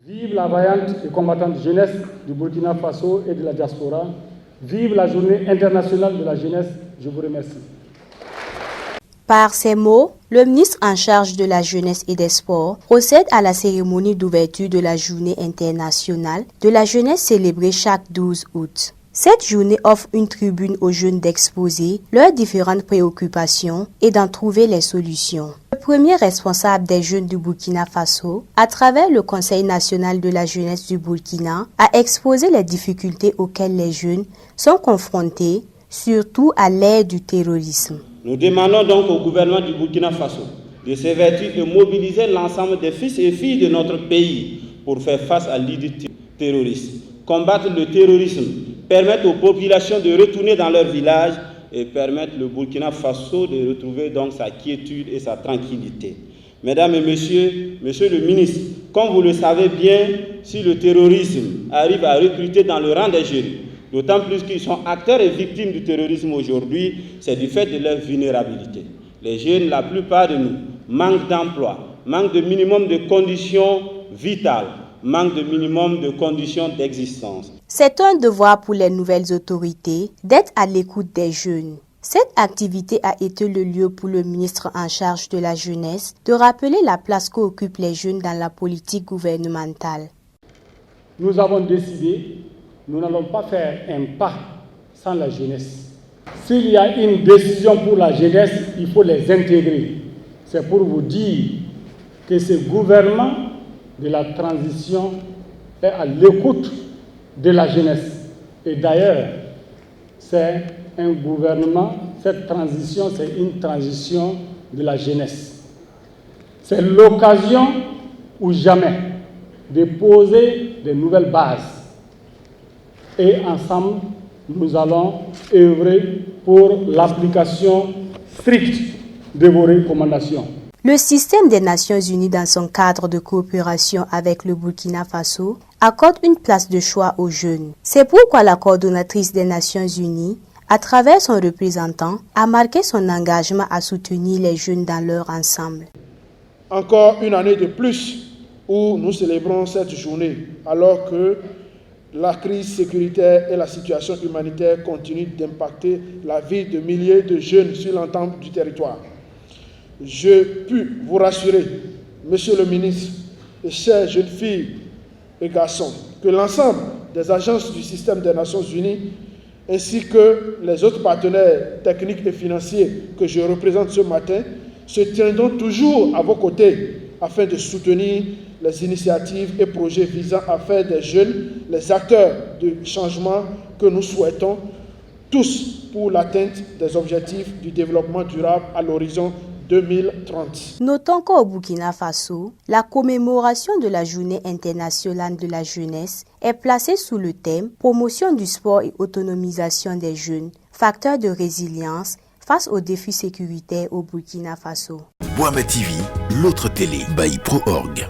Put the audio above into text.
Vive la vaillante et combattante jeunesse du Burkina Faso et de la diaspora. Vive la journée internationale de la jeunesse. Je vous remercie. Par ces mots, le ministre en charge de la jeunesse et des sports procède à la cérémonie d'ouverture de la journée internationale de la jeunesse célébrée chaque 12 août. Cette journée offre une tribune aux jeunes d'exposer leurs différentes préoccupations et d'en trouver les solutions. Le premier responsable des jeunes du Burkina Faso, à travers le Conseil national de la jeunesse du Burkina, a exposé les difficultés auxquelles les jeunes sont confrontés, surtout à l'ère du terrorisme. Nous demandons donc au gouvernement du Burkina Faso de s'évertuer et mobiliser l'ensemble des fils et filles de notre pays pour faire face à l'idée terroriste, combattre le terrorisme, permettre aux populations de retourner dans leur village et permettre le Burkina Faso de retrouver donc sa quiétude et sa tranquillité. Mesdames et messieurs, monsieur le ministre, comme vous le savez bien, si le terrorisme arrive à recruter dans le rang des jeunes, d'autant plus qu'ils sont acteurs et victimes du terrorisme aujourd'hui, c'est du fait de leur vulnérabilité. Les jeunes, la plupart de nous, manquent d'emploi, manquent de minimum de conditions vitales, manquent de minimum de conditions d'existence. C'est un devoir pour les nouvelles autorités d'être à l'écoute des jeunes. Cette activité a été le lieu pour le ministre en charge de la jeunesse de rappeler la place qu'occupent les jeunes dans la politique gouvernementale. Nous avons décidé, nous n'allons pas faire un pas sans la jeunesse. S'il y a une décision pour la jeunesse, il faut les intégrer. C'est pour vous dire que ce gouvernement de la transition est à l'écoute de la jeunesse. Et d'ailleurs, c'est un gouvernement, cette transition, c'est une transition de la jeunesse. C'est l'occasion ou jamais de poser de nouvelles bases. Et ensemble, nous allons œuvrer pour l'application stricte de vos recommandations. Le système des Nations Unies, dans son cadre de coopération avec le Burkina Faso, accorde une place de choix aux jeunes. C'est pourquoi la coordonnatrice des Nations Unies, à travers son représentant, a marqué son engagement à soutenir les jeunes dans leur ensemble. Encore une année de plus où nous célébrons cette journée, alors que la crise sécuritaire et la situation humanitaire continuent d'impacter la vie de milliers de jeunes sur l'ensemble du territoire. Je puis vous rassurer, Monsieur le ministre et chères jeunes filles et garçons, que l'ensemble des agences du système des Nations Unies ainsi que les autres partenaires techniques et financiers que je représente ce matin se tiendront toujours à vos côtés afin de soutenir les initiatives et projets visant à faire des jeunes les acteurs de changement que nous souhaitons, tous pour l'atteinte des objectifs du développement durable à l'horizon 2030. Notons qu'au Burkina Faso, la commémoration de la Journée internationale de la jeunesse est placée sous le thème « Promotion du sport et autonomisation des jeunes, facteur de résilience face aux défis sécuritaires au Burkina Faso ». Boama TV, l'autre télé by Pro Org.